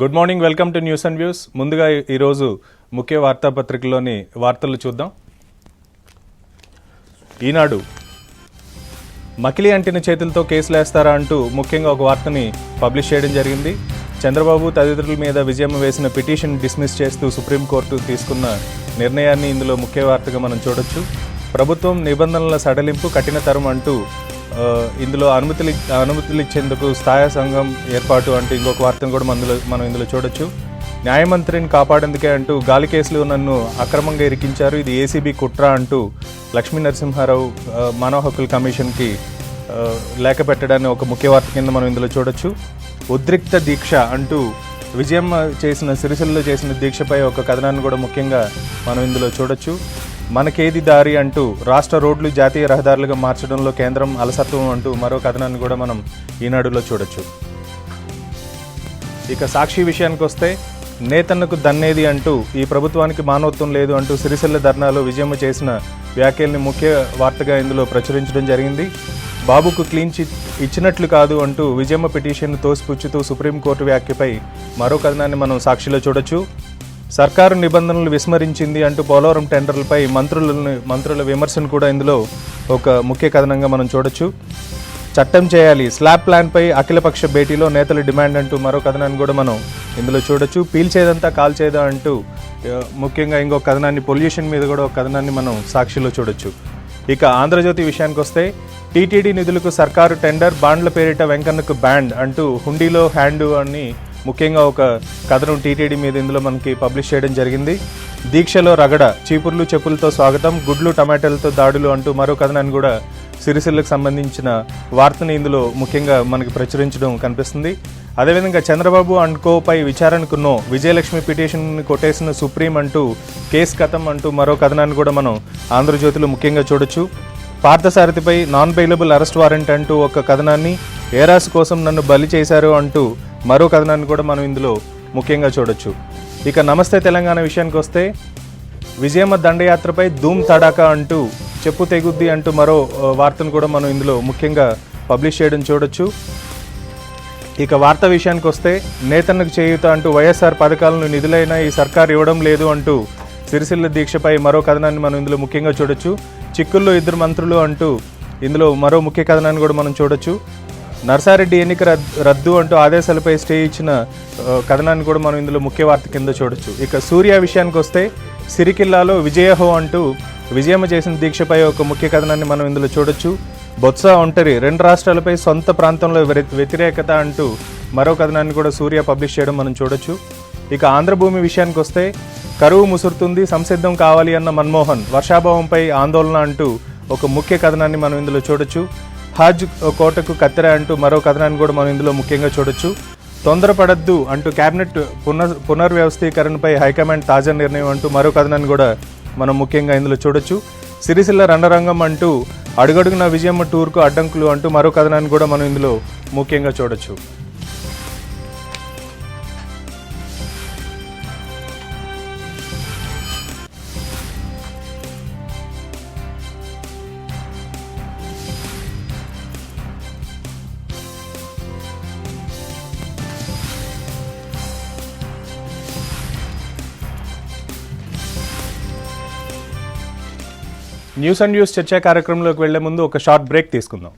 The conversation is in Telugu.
Good morning, welcome to news and views. ముందుగా ఈరోజు ముఖ్య వార్తాపత్రికలోని వార్తలు చూద్దాం. ఈనాడు మకిలి అంటిన చేతులతో కేసులేస్తారా అంటూ ముఖ్యంగా ఒక వార్తని పబ్లిష్ చేయడం జరిగింది. చంద్రబాబు తదితరుల మీద విజయమ్మ వేసిన పిటిషన్ డిస్మిస్ చేస్తూ సుప్రీంకోర్టు తీసుకున్న నిర్ణయాన్ని ఇందులో ముఖ్య వార్తగా మనం చూడొచ్చు. ప్రభుత్వం నిబంధనల సడలింపు కఠినతరం అంటూ ఇందులో అనుమతులు ఇచ్చేందుకు స్థాయి సంఘం ఏర్పాటు అంటూ ఇంకొక వార్తను కూడా మనం ఇందులో చూడొచ్చు. న్యాయమంత్రిని కాపాడేందుకే అంటూ గాలి కేసులు నన్ను అక్రమంగా ఇరికించారు, ఇది ఏసీబీ కుట్ర అంటూ లక్ష్మీ నరసింహారావు మానవ హక్కుల కమిషన్కి లేఖ పెట్టడాన్ని ఒక ముఖ్య వార్త కింద మనం ఇందులో చూడొచ్చు. ఉద్రిక్త దీక్ష అంటూ విజయమ్మ సిరిసిల్లలో చేసిన దీక్షపై ఒక కథనాన్ని కూడా ముఖ్యంగా మనం ఇందులో చూడొచ్చు. మనకేది దారి అంటూ రాష్ట్ర రోడ్లు జాతీయ రహదారులుగా మార్చడంలో కేంద్రం అలసత్వం అంటూ మరో కథనాన్ని కూడా మనం ఈనాడులో చూడొచ్చు. ఇక సాక్షి విషయానికి వస్తే నేతన్నకు దన్నేది అంటూ ఈ ప్రభుత్వానికి మానవత్వం లేదు అంటూ సిరిసిల్ల ధర్నాలో విజయమ్మ చేసిన వ్యాఖ్యల్ని ముఖ్య వార్తగా ఇందులో ప్రచురించడం జరిగింది. బాబుకు క్లీన్ చిట్ ఇచ్చినట్లు కాదు అంటూ విజయమ్మ పిటిషన్ను తోసిపుచ్చుతూ సుప్రీంకోర్టు వ్యాఖ్యపై మరో కథనాన్ని మనం సాక్షిలో చూడొచ్చు. సర్కారు నిబంధనలు విస్మరించింది అంటూ పోలవరం టెండర్లపై మంత్రుల విమర్శను కూడా ఇందులో ఒక ముఖ్య కథనంగా మనం చూడొచ్చు. చట్టం చేయాలి, స్లాబ్ ప్లాన్పై అఖిలపక్ష భేటీలో నేతల డిమాండ్ అంటూ మరో కథనాన్ని కూడా మనం ఇందులో చూడొచ్చు. పీల్చేదంతా కాల్చేదా అంటూ ముఖ్యంగా ఇంకొక కథనాన్ని, పొల్యూషన్ మీద కూడా ఒక కథనాన్ని మనం సాక్షిలో చూడొచ్చు. ఇక ఆంధ్రజ్యోతి విషయానికి వస్తే టీటీడీ నిధులకు సర్కారు టెండర్, బాండ్ల పేరిట వెంకన్నకు బ్యాండ్ అంటూ హుండీలో హ్యాండు అని ముఖ్యంగా ఒక కథనం టీటీడీ మీద ఇందులో మనకి పబ్లిష్ చేయడం జరిగింది. దీక్షలో రగడ, చీపుర్లు చెప్పులతో స్వాగతం, గుడ్లు టమాటాలతో దాడులు అంటూ మరో కథనాన్ని కూడా సిరిసిల్లకు సంబంధించిన వార్తని ఇందులో ముఖ్యంగా మనకి ప్రచురించడం కనిపిస్తుంది. అదేవిధంగా చంద్రబాబు అండ్ కోపై విచారణకు నో, విజయలక్ష్మి పిటిషన్ని కొట్టేసిన సుప్రీం అంటూ కేసు కథం అంటూ మరో కథనాన్ని కూడా మనం ఆంధ్రజ్యోతిలో ముఖ్యంగా చూడొచ్చు. పార్థసారథిపై నాన్ బెయిలబుల్ అరెస్ట్ వారెంట్ అంటూ ఒక కథనాన్ని, ఏరాస్ కోసం నన్ను బలి చేశారు అంటూ మరో కథనాన్ని కూడా మనం ఇందులో ముఖ్యంగా చూడొచ్చు. ఇక నమస్తే తెలంగాణ విషయానికి వస్తే విజయమ్మ దండయాత్రపై ధూమ్ తడాకా అంటూ చెప్పు తెగుద్ది అంటూ మరో వార్తను కూడా మనం ఇందులో ముఖ్యంగా పబ్లిష్ చేయడం చూడొచ్చు. ఇక వార్త విషయానికి వస్తే నేతన్నకు చేయూత అంటూ వైఎస్ఆర్ పథకాలను నిధులైనా ఈ సర్కార్ ఇవ్వడం లేదు అంటూ సిరిసిల్ల దీక్షపై మరో కథనాన్ని మనం ఇందులో ముఖ్యంగా చూడొచ్చు. చిక్కుల్లో 2 మంత్రులు అంటూ ఇందులో మరో ముఖ్య కథనాన్ని కూడా మనం చూడొచ్చు. నర్సారెడ్డి ఎన్నిక రద్దు అంటూ ఆదేశాలపై స్టే ఇచ్చిన కథనాన్ని కూడా మనం ఇందులో ముఖ్య వార్త కింద చూడొచ్చు. ఇక సూర్య విషయానికి వస్తే సిరికిల్లాలో విజయహో అంటూ విజయమ్మ చేసిన దీక్షపై ఒక ముఖ్య కథనాన్ని మనం ఇందులో చూడొచ్చు. బొత్స ఒంటరి, 2 రాష్ట్రాలపై సొంత ప్రాంతంలో వ్యతిరేకత అంటూ మరో కథనాన్ని కూడా సూర్య పబ్లిష్ చేయడం మనం చూడొచ్చు. ఇక ఆంధ్రభూమి విషయానికి వస్తే కరువు ముసురుతుంది, సంసిద్ధం కావాలి అన్న మన్మోహన్, వర్షాభావంపై ఆందోళన అంటూ ఒక ముఖ్య కథనాన్ని మనం ఇందులో చూడొచ్చు. హజ్ కోటకు కత్తెర అంటూ మరో కథనాన్ని కూడా మనం ఇందులో ముఖ్యంగా చూడొచ్చు. తొందరపడద్దు అంటూ కేబినెట్ పునర్వ్యవస్థీకరణపై హైకమాండ్ తాజా నిర్ణయం అంటూ మరో కథనాన్ని కూడా మనం ముఖ్యంగా ఇందులో చూడొచ్చు. సిరిసిల్ల రణరంగం అంటూ అడుగడుగున విజయమ్మ టూర్కు అడ్డంకులు అంటూ మరో కథనాన్ని కూడా మనం ఇందులో ముఖ్యంగా చూడొచ్చు. న్యూస్ అండ్ వ్యూస్ చర్చా కార్యక్రమంలోకి వెళ్లే ముందు ఒక షార్ట్ బ్రేక్ తీసుకుందాం.